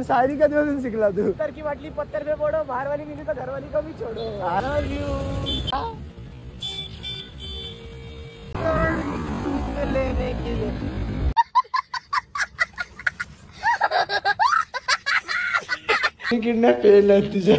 शायरी कधीपासून शिकला तू? पत्थर की बाटली पत्थर पे फोड़ो, बाहर वाली मिली तो घर वाली को भी छोड़ो। I love you। लेने के लिए किडनॅप केलं तुझ्या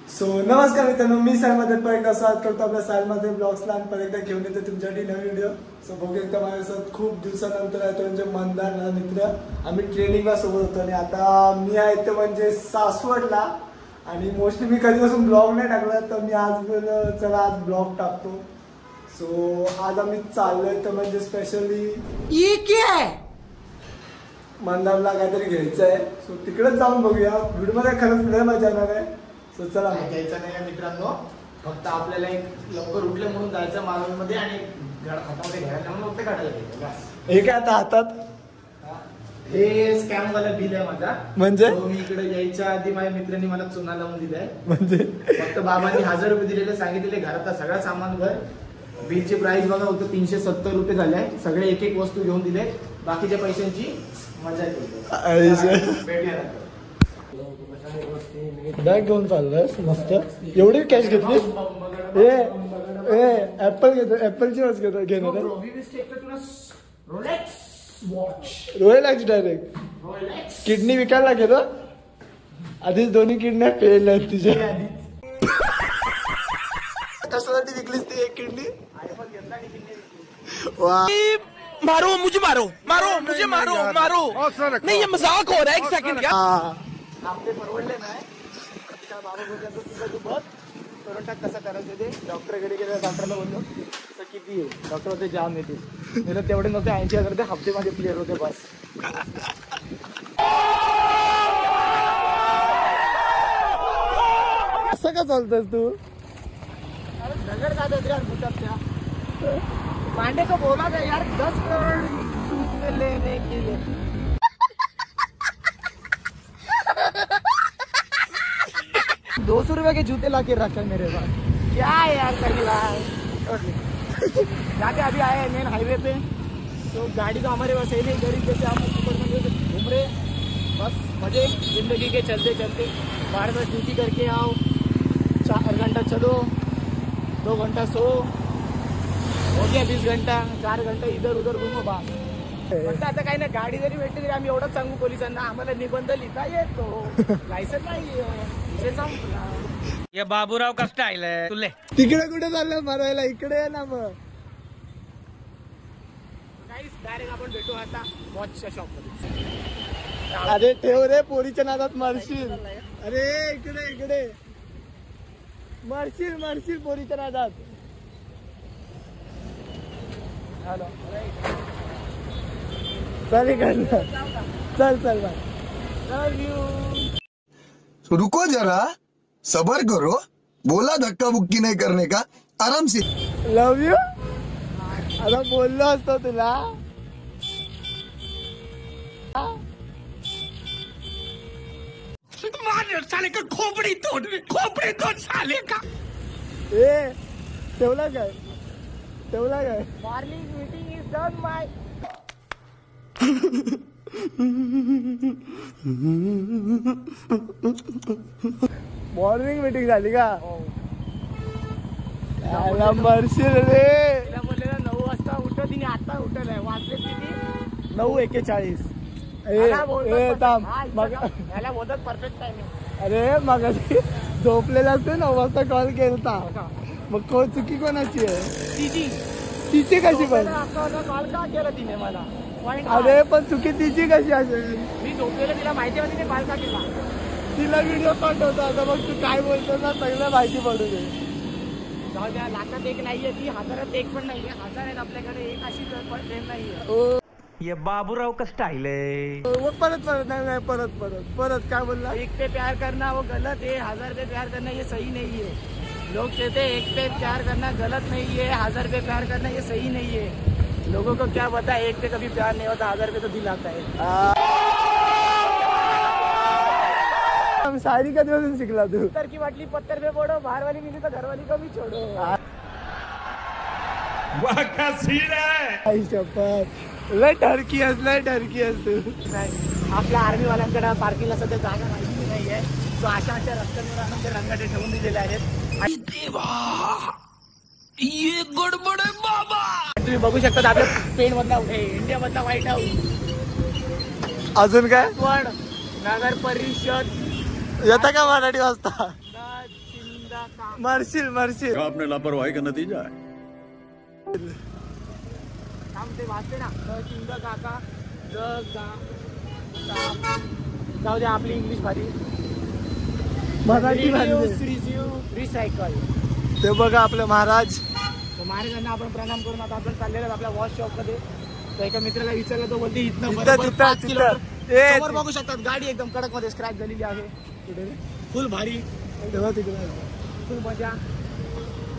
सो नमस्कार मित्रांनो, मी सायलमध्ये परत एकदा स्वागत करतो आपल्या सायलमध्ये ब्लॉग्सला आणि परत एकदा घेऊन येतो तुमच्यासाठी नवीन व्हिडिओ. सो बघू एकदा माझ्यासोबत खूप दिवसानंतर आहे तो म्हणजे मंदार माझा मित्र. आम्ही ट्रेनिंगला सोबत होतो आणि आता मी आहे ते म्हणजे सासवडला आणि मोस्टली मी कधीपासून ब्लॉग नाही टाकला तर मी आज बोललो चला आज ब्लॉग टाकतो. सो आज आम्ही चाललोय तर म्हणजे स्पेशली ये क्या है मंदारला काहीतरी घ्यायचं आहे. सो तिकडेच जाऊन बघूया. व्हिडिओमध्ये खरंच लय मजा येणार आहे. सो चला घ्यायचं नाही मित्रांनो, फक्त आपल्याला एक लवकर उठले म्हणून जायचं मालवणमध्ये आणि हातामध्ये घ्यायला म्हणून फक्त काढायला घ्यायचं. हे काय आता हातात हे स्कॅम वाला बिल आहे माझा. म्हणजे मी इकडे यायच्या आधी माझ्या मित्रांनी मला चुना लावून दिलाय. म्हणजे फक्त बाबांनी 1000 रुपये दिलेले, सांगितलेले घरात सगळं सामान भर. बिलची प्राइस बघा होतं 370 रुपये झाले. सगळे एक एक वस्तू घेऊन दिले. बाकीच्या पैशांची मजा येते. भेटूया. बॅग घेऊन चाललास मस्त. एवढी कॅश घेतली? ऍपल घेतो, ऍपलची वॉच घेतो घेणार रोलेक्स डायरेक्ट. किडनी विकायला गेलो आधीच दोन्ही किडन्या फेल आहेत तुझ्या. कशासाठी विकलीस ती एक किडनी? मारो मुझे, मारो मारो मुझे, मारो मारो. नहीं ये मजाक हो रहा है, एक सेकंड. क्या आपले परवडले नाही. बाबा बोलतो तू बघ करून टाक कसं करायचं ते. डॉक्टरकडे गेले, डॉक्टरला बोललो तर किती आहे, डॉक्टर होते जाम येते. मी तेवढे नव्हते, 80,000 ते हप्ते माझे क्लिअर होते बस. असं का चालतोस तू? अरे दगड का देत यार भूतात त्या पांडे को बोला था यार 10 करोड़ लेने के लिए. ₹200 के जूते लाके रखे मेरे पास. क्या है यार सही जाके अभी आए मेन हाईवे पे. तो गाड़ी तो हमारे पास है नहीं, गरीब जैसे हम ऊपर में घूम रहे. बस मजे जिंदगी के चलते चलते. 12 बजे ड्यूटी करके आओ, 4 घंटा चलो, 2 घंटा सो, हो गया 20 घंटा. 4 घंटा इधर उधर घुमो बा. म्हणता आता काही नाही, गाडी जरी भेटली तरी आम्ही एवढंच सांगू पोलिसांना आम्हाला निबंध लिहिता येतो, लायसन नाही. ये बाबूराव का स्टाईल आहे तुले. तिकडे कुठे चाललं मारायला? इकडे आहे ना. मग डायरेक्ट आपण भेटू आता वॉचच्या शॉप मध्ये. अरे ठेव रे, पोरीच्या नादात मारशील. अरे इकडे इकडे मारशील मारशील पोरीच्या नादात. हॅलो चल इकडनं, चल चल बाय. Love you. रुको जरा, सबर करो. बोला धक्का बुक्की नहीं करने का, आराम से. लव यू. आता बोललो असतो तुला. साले का खोपड़ी तोड़ साले का. ए ठेवला काय? ठेवला काय? Morning meeting is done my. Morning meeting झाली का? मरशील रे. तिला बोलले 9 वाजता उठत, तिने आता उठत आहे. वाजले किती? 9:41. याला बोलतात परफेक्ट टायमिंग. अरे मग झोपलेला असते 9 वाजता कॉल केलता. मग चुकी कोणाची आहे? तिची कशी पण? कॉल का केला तिने मला? अरे पण चुकी तिची कशी असेल? मी झोपलेलं तिला माहिती होती, तिने कॉल का केला? तिला व्हिडिओ पाठवतो. आता मग तू काय बोलतो ना सगळं माहिती पडू दे. जाऊ द्या, लाखात एक नाहीये ती, 1000त एक पण नाहीये. 1000 आहेत आपल्याकडे, एक अशी ट्रेन नाहीये. ये बाबूराव का स्टाईल आहे. परत नाही परत काय बोलला? एक पे प्यार करना वो गलत है, 1000 पे प्यार करना ये सही नहीं है. लोग कहते हैं एक पे प्यार करना गलत नहीं है, 1000 पे प्यार करना ये सही नहीं है. लोगों को क्या पता है, एक पे कभी प्यार नहीं होता, 1000 पे तो दिल आता है. शायरी कधीपासून शिकला तू? पत्थर की वाटली पत्थर पे पडो, बाहर वाली मिली तो घर वाली को भी छोड़ो. आई शपथ, लय टर्की लय टर्की तू. नाही, आपल्या आर्मी वाल्यांकडे पार्किंगला सध्या जागा माहिती नाहीये. सो अशा रस्त्यांवर रंगाटे ठेवून दिलेले आहेत. ये गडबड आहे बाबा. तुम्ही बघू शकता आपल्या स्पेन मधला इंडिया मधला व्हाईट हाऊस. अजून काय पण नगर परिषद येता का मराठी वाजता? मरशील आपने लापरवाही का नतीजा है. ते वाचते ना, काका जाऊ दे, आपली इंग्लिश भारी. मराठी रिसायकल. ते बघा आपले महाराज. महाराजांना आपण प्रणाम करून आता आपण चाललेलो आपल्या वॉश शॉप मध्ये. तर एका मित्राला विचारलं, तो बोलते समोर बघू शकतात गाडी एकदम कडक मध्ये स्क्रॅच झालेली आहे. फुल भारी, तेव्हा तिकडे फुल मजा.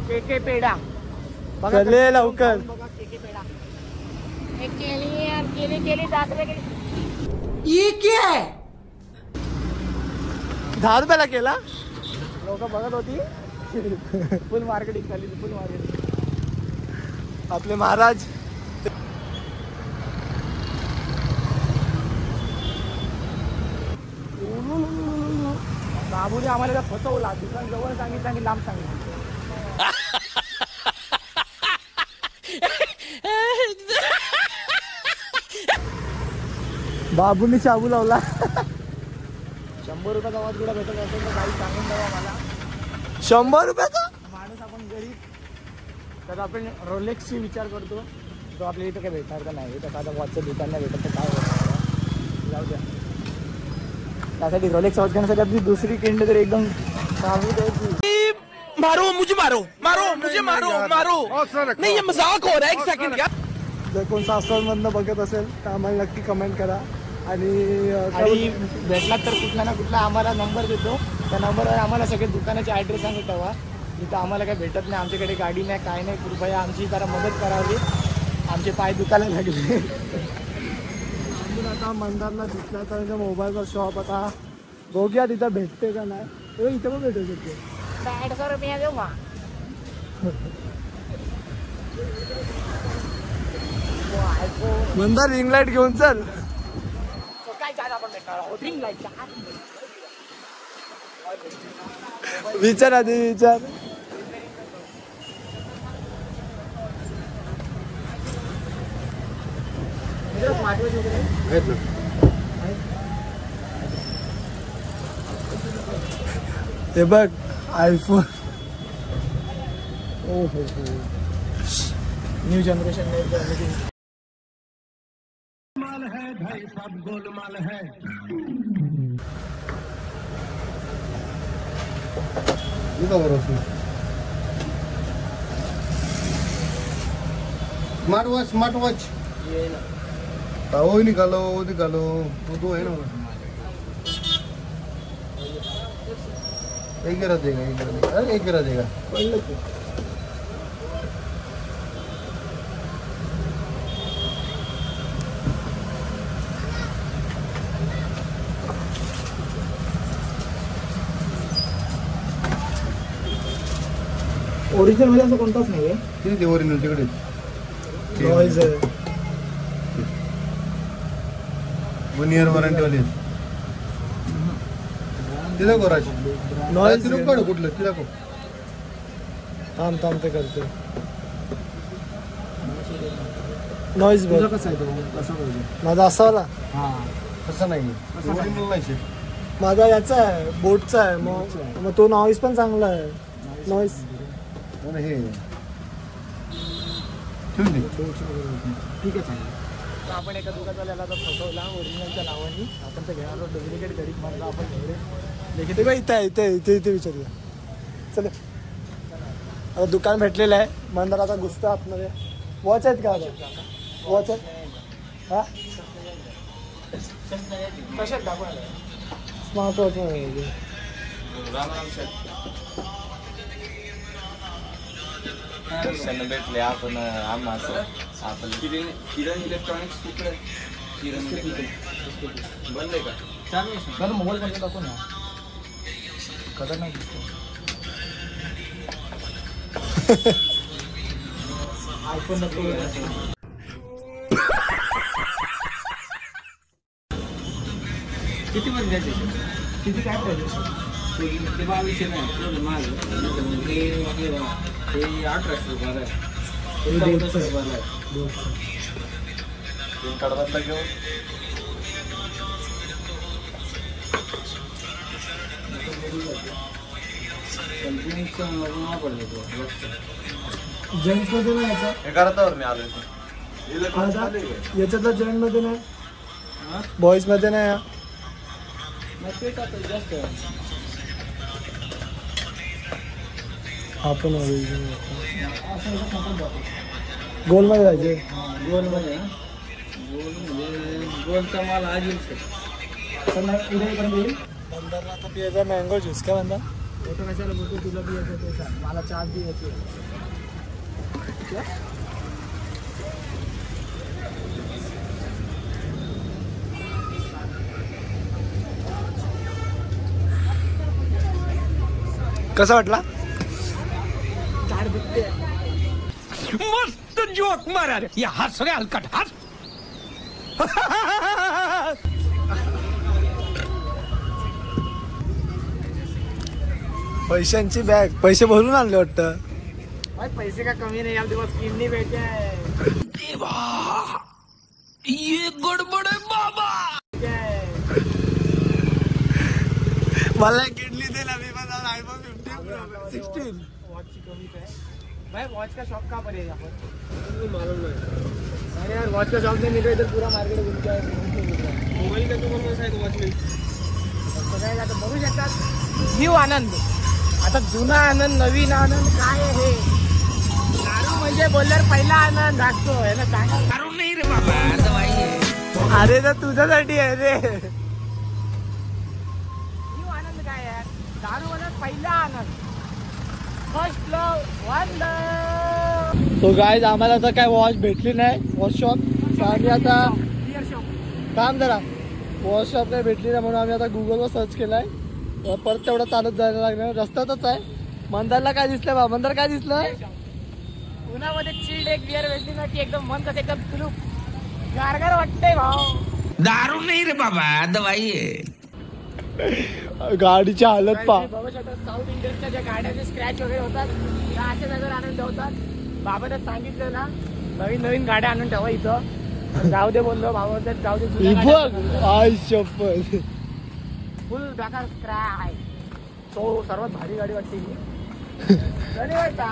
केके पेढा चले लवकर. बघा केके पेढा. केली 10 रुपये. ये क्या है? 10 रुपयाला केला. लोक बघत होती. फुल मार्केटिंग चालली, फुल मार्केटिंग. आपले महाराज. बाबूने आम्हाला फसवला. दुकान जवळ सांगितलं आणि लांब सांगितलं. बाबूने शाबू लावला. 100 रुपयाचा आवाज कुठं भेटत असेल तर काही सांगून द्यावा मला. 100 रुपयाचा माणूस आपण गरीब, तर आपण रोलेक्सची विचार करतो. तो आपल्या इथं काय भेटणार का नाही. तसं आता वॉचचं दुकान नाही भेटत तर काय होतं, जाऊ द्या. त्यासाठी रोलेक्स वॉच घेण्यासाठी आपली दुसरी किंड तर एकदम मारो मुझे मारो. नहीं ये मजाक हो रहा है. एक सेकंड क्या. जर कोण सासवडमधनं बघत असेल तर आम्हाला नक्की कमेंट करा. आणि भेटला तर कुठला ना कुठला आम्हाला नंबर देतो. त्या नंबरवर आम्हाला सगळे दुकानाचे ॲड्रेस सांगत ठेवा. इथं आम्हाला काही भेटत नाही, आमच्याकडे गाडी नाही, काय नाही. कृपया आमची जरा मदत करावी. आमचे पाय दुखायला लागले. आता मंदारला दिसला तर मोबाईलवर शॉप आता बघूया तिथं भेटते का नाही. इथं पण भेटू शकते. 150 रुपया देऊ का. मंदार रिंग लाईट घेऊन चल. काय चार्ज आपण भेटणार आहोत. रिंग लाईट विचार आधी विचार. हे बघ iPhone. New generation smart watch वो निकालो वो तो है ना. एक गिरा देगा. ओरिजिनल मध्ये असं कोणताच नाहीये. ते ओरिजिनल तिकडे नॉइज आहे. 1 year वॉरंटी वाले. तिला कोराची नॉइज तिला काढ कुठलं तिला को. थांब ते करते. नॉइज बघ कसं आहे तो, कसं पाहिजे माझा असावाला. तसं नाही ओरिजिनल नाही. माझा याचा आहे, बोटचा आहे. मग तो नॉइज पण चांगला आहे. नॉइज हे ठेवून दे. ठीक आहे. आपण एका दुकानवाल्याला फसवला ओरिजिनलच्या नावाने. आपण तर घेणार डुप्लिकेट गरीब माणसं आपण देखील इथे विचारूया. चल आता दुकान भेटलेलं आहे. मंदार आता घुसतं आतमध्ये. वॉच आहेत का आता? वॉच आहेत. हा कशात दाखवायला स्मार्ट वॉच भेटले आपण आपण किरण इलेक्ट्रॉनिक्स कुठे बंद आहे का. मोबाईल मध्ये दाखव ना. खतरनाक दिसतो. आयफोन नको किती मध्ये द्यायचे? किती काय पाहिजे? ते 2200 नाही माझं हे 1800 रुपयाला आहे. हे 1400 रुपयाला आहे. कडवातला घेऊ. जेंट्स मध्ये नाही याचा. हे करतावर मी आलोय. याच्यातला जेंट मध्ये नाही, बॉईज मध्ये नाही. आपण गोल मध्ये जायचे. गोल मध्ये गोलचा माल आज येईल उद्यापर्यंत येईल. बंदरला आता पियाचा मँगो ज्यूस काय म्हणता? फोटो कशाला बोलतो? तुला बी यायचं ते सांग. मला चहा बी यायची. कसा वाटला? मस्त जोक मारा रे. या हस रे हलकट हस. पैशांची बॅग, पैसे भरून आणले वाटतं. पैसे का कमी नाही. आमच्या पास किडनी भेटते. देवा ये गडबड आहे बाबा. मला किडनी दे ना. मी पण आयफोन 15 16 वॉच की कमी है भाई. वॉच का शॉप कहाँ पर है? यहाँ पर मालूम नहीं. अरे यार वॉच का शॉप नहीं मिल रहा इधर. पूरा मार्केट घूम के मोबाईल का तुम्हाला कसं आहे वॉच मिल बघायला. आता बघू शकतात. न्यू आनंद. आता जुना आनंद, नवीन आनंद काय आहे? दारू म्हणजे बोलल्यावर पहिला आनंद असतो आहे ना. सांगा. दारू नाही रे बाबा, दवाई आहे. अरे तर तुझ्यासाठी आहे रे. न्यू आनंद काय आहे? दारू म्हणजे पहिला आनंद. फर्स्ट लव वंडर. तो गाईज आम्हाला आता काय वॉच भेटली नाही. वॉच शॉप आम्ही आता बियर शॉप. काम जरा वॉच शॉप काही भेटली नाही म्हणून आम्ही आता गुगलवर सर्च केलाय. परत तेवढं चालत जायला लागणार. रस्त्यातच आहे. मंदारला काय दिसलं बा? मंदार काय दिसलं? उन्हामध्ये चिल्ड एक बियर भेटली ना की एकदम मन कसं एकदम तुलू गारगार वाटतंय भाऊ. दारू नाही रे बाबा, दवाई आहे. गाडीची हालत पा. बघू शकता साऊथ इंडियनच्या ज्या गाड्याचे स्क्रॅच वगैरे होतात त्या अशा जागेवर आणून ठेवतात. बाबाने सांगितलं ना नवीन नवीन गाड्या आणून ठेवा इथं. जाऊ दे बोललो बाबा. जाऊ दे. बघ आई शपथ. फुल बेकार स्क्रॅच. तो सर्वात भारी गाडी वाटते ही. नहीं बेटा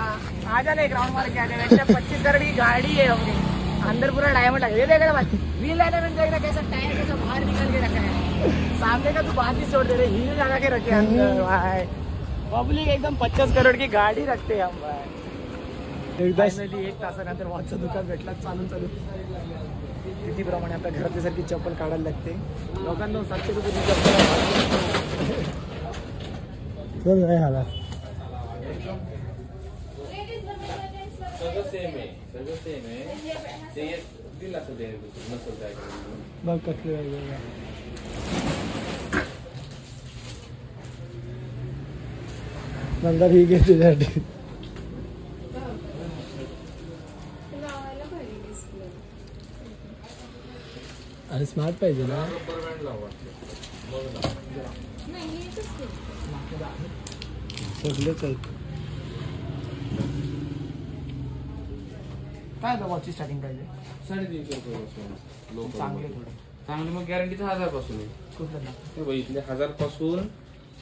आ जाने ग्राउंड मार के आ जाने. 25 करोड़ की गाड़ी है अपनी. अंदर पूरा डायमंड लगा. ये देख रहा भाई. व्हील एलिमेंट देख रहा कैसा टायर कैसा बाहर निकल के रखा है. सामने का तू बात ही छोड़ दे रहे. व्हील लगा के रखे अंदर भाई. पब्लिक एकदम 50 करोड़ की गाडी रखते हम भाई. एकदा फायनली 1 तासानंतर वॉचचं दुकान भेटला. चालून तिथीप्रमाणे आपल्या घरातल्या सारखी चप्पल काढायला लागते. लोकांना 700 रुपये चल काय हाला. बघ कसले वेगवेगळे. नंतर ही घे तुझ्यासाठी. अरे स्मार्ट पाहिजे ना. सगळेच आहेत. काय वॉचची स्टार्टिंग पाहिजे? 350 रुपये चांगले थोडे. चांगले मग गॅरंटीचं 1000 पासून आहे. कुठलं ना? ते बघ इथले 1000 पासून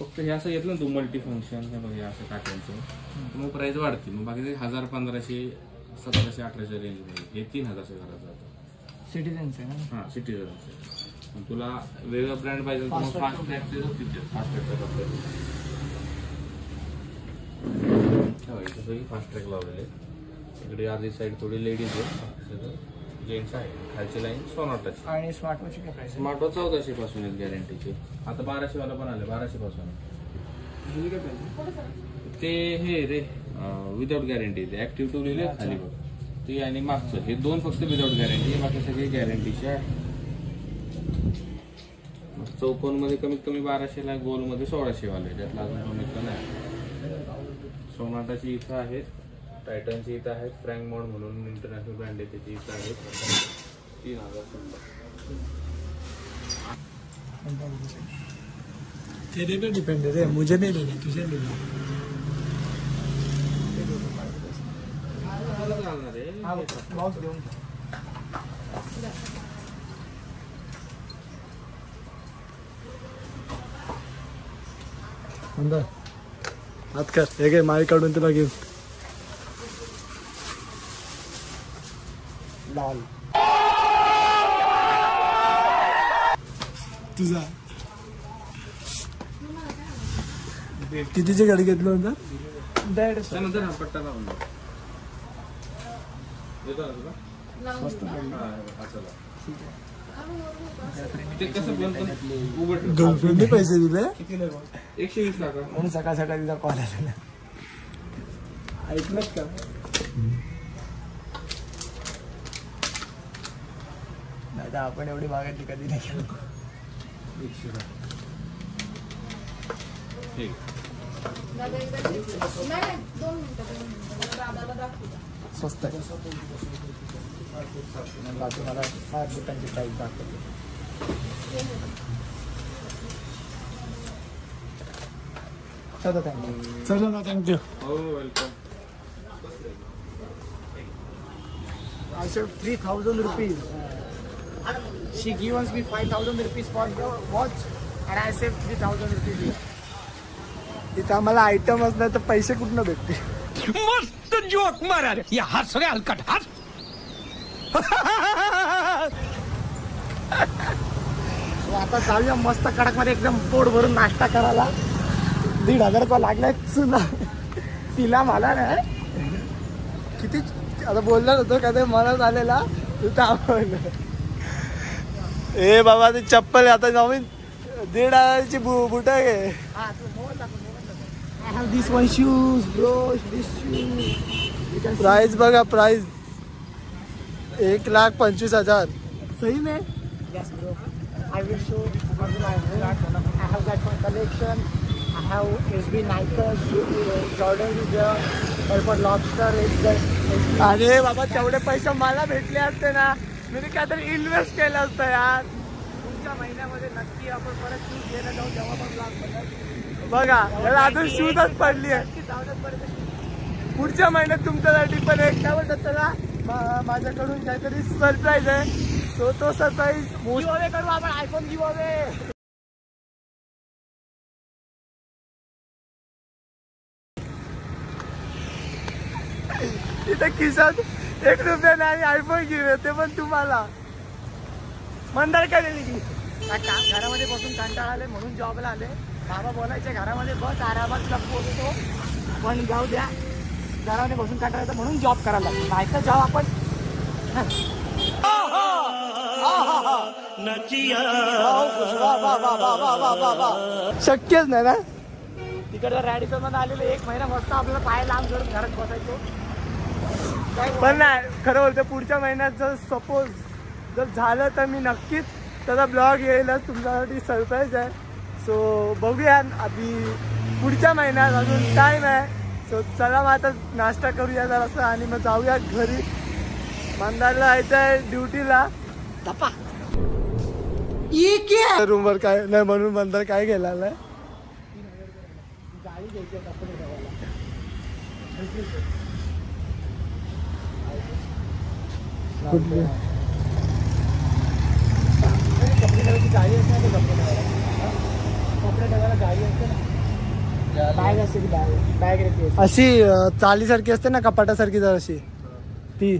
फक्त हे असं येतं ना तू मल्टी फंक्शन हे बघ हे असं टाकायचं मग प्राइस वाढते. मग बाकी 1000 1500 1700 1800 रेंज मध्ये हे 3000 घरात जातं. सिटीजन्स आहे ना. हां सिटीजन. तुला वेगळा ब्रँड पाहिजे तर मग फास्ट ट्रॅक फास्ट ट्रॅक लावलेले. इकडे आधी साईड थोडी लेडीज आहे, जेंट्स आहे. खालची लाईन सोनाटाची. आणि स्मार्ट वॉच काय प्राइस? स्मार्ट वॉच 1400 पासून आहेत गॅरंटीचे. आता 1200 वाला पण आले 1200 पासून. काय प्राइस? ते हे रे विदाउट गॅरंटी. ते ऍक्टिव्ह टू लिहिले खाली बघ ते आणि मागचं हे 2 फक्त विदाउट गॅरंटी. बाकी सगळे गॅरंटीचे आहे. चौकोनमध्ये कमीत कमी 1200ला, गोलमध्ये 1600 वाले, त्यातला अजून कमीत नाही. सोनाटाची इथं आहेत, टायटनची इथं आहेत, फ्रँक मोड म्हणून इंटरनॅशनल ब्रँड आहे त्याची इथं आहेत. 3000 तेरे पे डिपेंड है, मुझे नहीं लेना, तुझे लेना. बॉक्स देऊन हात कर, हे घे माल काढून तुला गिफ्ट. लाल तुझा कितीची गाडी घेतलं होतं? त्यानंतर हा पट्टा लावून द्या. देतो ना तुला? ते कसं बनतं? उघड गर्लफ्रेंडने पैसे दिले 120 लाख. म्हणून सकाळ सकाळ तिचा कॉल आलेला. ऐकलंच का? नाही आपण एवढी मागितली कधी नाही केलं. ठीक. स्वस्त आहे. बाकी मला 5 रुपयांची प्राईस दाखवते. चलो थँक्यू. चलो ना, थँक्यू. हो, welcome. I said 3,000 rupees. She gives me 5,000 rupees for the watch, and I said 3,000 rupees. इथं आम्हाला आयटम असला तर पैसे कुठनं भेटते? मस्त जोक मारा रे, या हस रे हलकट हस. आता जाऊया मस्त कडक मध्ये एकदम पोट भरून नाश्ता करायला. 1,500 रुपये लागलाय चुला. तिला मला नाही किती आता बोलणार होतो का ते मनात आलेला तू आवडलं. ए बाबा ते चप्पल आता नवीन 1,500ची बुट आहे. I have this one shoes, bro. This shoes. You can see. Price बघा, प्राइस 1,25,000. सही में? Yes, bro. I will show what do I have. I have got one collection. I have SB Nikers, Jordan is there. Purple Lobster is there. अरे बाबा तेवढे पैसे मला भेटले असते ना, मी काहीतरी इन्व्हेस्ट केलं असतं यार. पुढच्या महिन्यामध्ये नक्की आपण परत शूज घ्यायला जाऊ, तेव्हा पण ब्लॉग बनवू. बघा याला अजून शूजच पडली आहे. नक्की जाऊनच पर्यंत. पुढच्या महिन्यात तुमच्यासाठी पण एक काय बोलतात त्याला, माझ्याकडून काहीतरी सरप्राईज आहे. तो सरप्राईज गिव्हअवे करू आपण, आयफोन गिव्हअवे. इथे खिशात 1 रुपया नाही, आयफोन घेऊन ते पण तुम्हाला. मंदार काय दिली की घरामध्ये बसून कंटाळा आले म्हणून जॉबला आले. बाबा बोलायचे घरामध्ये बस आरामात लपवतो, पण जाऊ द्या, घरामध्ये बसून कंटाळा येतो म्हणून जॉब करायला लागतो. नाही तर जॉब आपण शक्यच नाही ना. तिकडच्या रॅडिसन मध्ये आलेले 1 महिना मस्त आपल्याला पाय लांब करून घरात बसायचो. पण नाही, खरं बोलतो पुढच्या महिन्यात जर सपोज जर झालं तर मी नक्कीच त्याचा ब्लॉग येईलच, तुमच्यासाठी सरप्राईज आहे. सो बघूया आधी पुढच्या महिन्यात, अजून टाईम आहे. सो चला मग आता नाश्ता करूया जरासं आणि मग जाऊया घरी. मंदारला जायचं आहे ड्युटीला. रूमवर काय नाही म्हणून मंदार काय गेला नाही. गाडी घ्यायची कपडे ठेवायला. कुठली कपडे ठेवायची गाडी असते ना, कपडे ठेवायला, कपडे ठेवायला गाडी असते ना, बॅग असते ती, बॅग रेती अशी चालीसारखी असते ना, कपाटासारखी जर अशी ती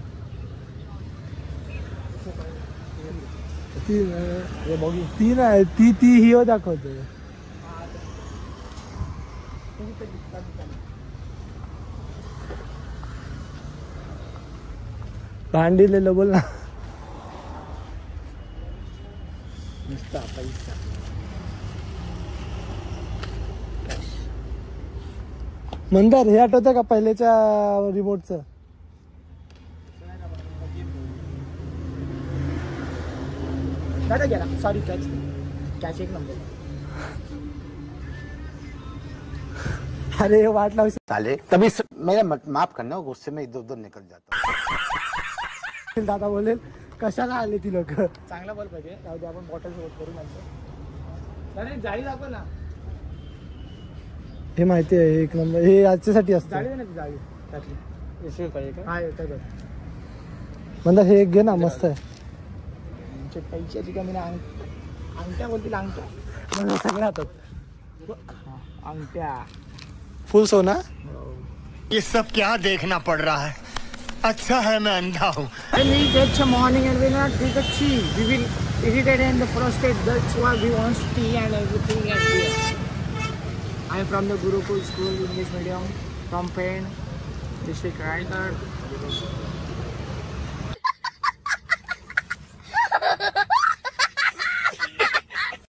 ती नाही, ती हिओ दाखवते. भांडी लिहिलं बोल ना. नुसता पैसा. मंदार हे आठवतं का पहिल्याच्या रिमोटचं? दादा गेला, सॉरी कॅच. कॅश एक नंबर. अरे वाट लावू साले तभी मेरा माफ करना, गुस्से में इधर उधर निकल जाता. दादा बोलेल कशाला आले ती लोक. चांगला बल्ब पाहिजे. जाऊ दे आपण बॉटल सोबत करू नंतर. अरे जाळी दाखव ना. हे माहिती आहे एक नंबर. हे याच्यासाठी असतं. जाळी ना ती जाळी त्यातली. एसी पाहिजे का? हा येतं बघ. म्हणता हे एक घे ना, मस्त आहे. आमच्या पैशाची कमी नाही. अंगठ्या बोलतील अंगठ्या. मला सगळ्या हातात अंगठ्या फुल सोना. ये सब क्या देखना पड़ रहा है. अच्छा है मैं अंधा हूँ. When we get some morning and we not drink a tea, we will irritate and frustrated. That's why we want tea and everything at here. I am from the Gurukul School English Medium from Pen, district Raigad.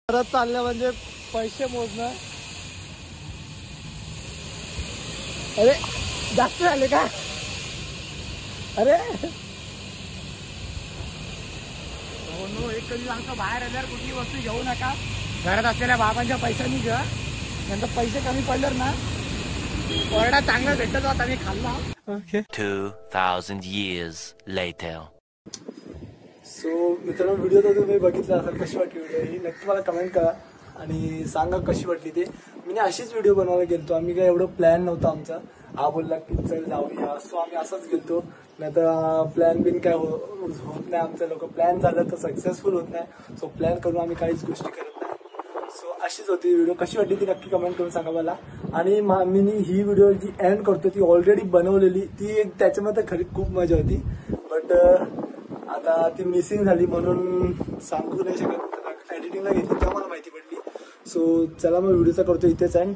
परत चाललं म्हणजे पैसे मोजणं. अरे जास्त झाले का? अरे एक कधी सांगतो बाहेर आल्यावर कुठली वस्तू घेऊ नका. घरात असलेल्या बाबांच्या पैशांनी घ्या. नंतर पैसे कमी पडल्यावर ना ओरडा चांगला भेटत होता मी खाल्ला. ओके. 2000 years later. सो मित्रांनो, व्हिडिओ तर तुम्ही बघितला असाल. कशी वाटली व्हिडिओ ही नक्की मला कमेंट करा आणि सांगा कशी वाटली ते. मी अशीच व्हिडिओ बनवायला गेलतो. आम्ही काय एवढं प्लॅन नव्हता आमचा. हा बोलला की चल जाऊया, सो आम्ही असंच गेलतो. नाही तर प्लॅन बिन काय होत नाही आमचं. लोक प्लॅन झालं तर सक्सेसफुल होत नाही. सो प्लॅन करून आम्ही काहीच गोष्टी करत नाही. सो अशीच होती व्हिडिओ. कशी वाटली ती नक्की कमेंट करून सांगा मला. आणि मी ही व्हिडिओ जी एंड करतो ती ऑलरेडी बनवलेली. ती एक त्याच्यामध्ये खरी खूप मजा होती. बट आता ती मिसिंग झाली म्हणून सांगू नाही शकत. एडिटिंगला घेतली तेव्हा मला माहिती पडली. सो चला मग व्हिडिओचा करतो इथेच एंड.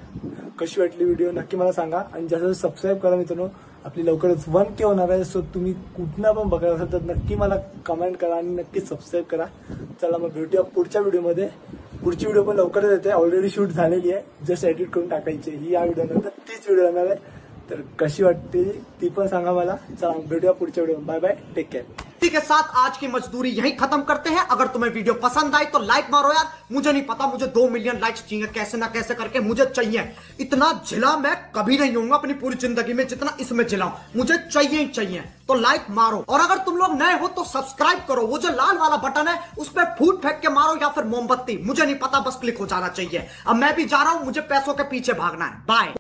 कशी वाटली व्हिडिओ नक्की मला सांगा. आणि जास्त सबस्क्राईब करा मित्रांनो. आपली लवकरच 1K होणार आहे. सो तुम्ही कुठनं पण बघत असाल तर नक्की मला कमेंट करा आणि नक्की सबस्क्राईब करा. चला मग भेटूया पुढच्या व्हिडिओमध्ये. पुढची व्हिडिओ पण लवकरच येते. ऑलरेडी शूट झालेली आहे. जस्ट एडिट करून टाकायची. ही या व्हिडिओ नंतर तीच व्हिडिओ येणार आहे. तर कशी वाटते ती पण सांगा मला. चला भेटूया पुढच्या video. Bye bye. Take care. इसी के साथ आज की मजदूरी यहीं खत्म करते हैं. अगर तुम्हें वीडियो पसंद आई तो लाइक मारो यार. मुझे नहीं पता, मुझे 2 मिलियन लाइक्स चाहिए. कैसे ना कैसे करके मुझे चाहिए. इतना जिला मैं कभी नहीं होऊंगा अपनी पूरी जिंदगी में जितना इसमें जिलाऊं. मुझे चाहिए ही चाहिए. तो लाइक मारो. और अगर तुम लोग नए हो तो सब्सक्राइब करो. वो जो लाल वाला बटन है उस पर फूट फेंक के मारो या फिर मोमबत्ती. मुझे नहीं पता, बस क्लिक हो जाना चाहिए. अब मैं भी जा रहा हूं. मुझे पैसों के पीछे भागना है. बाय.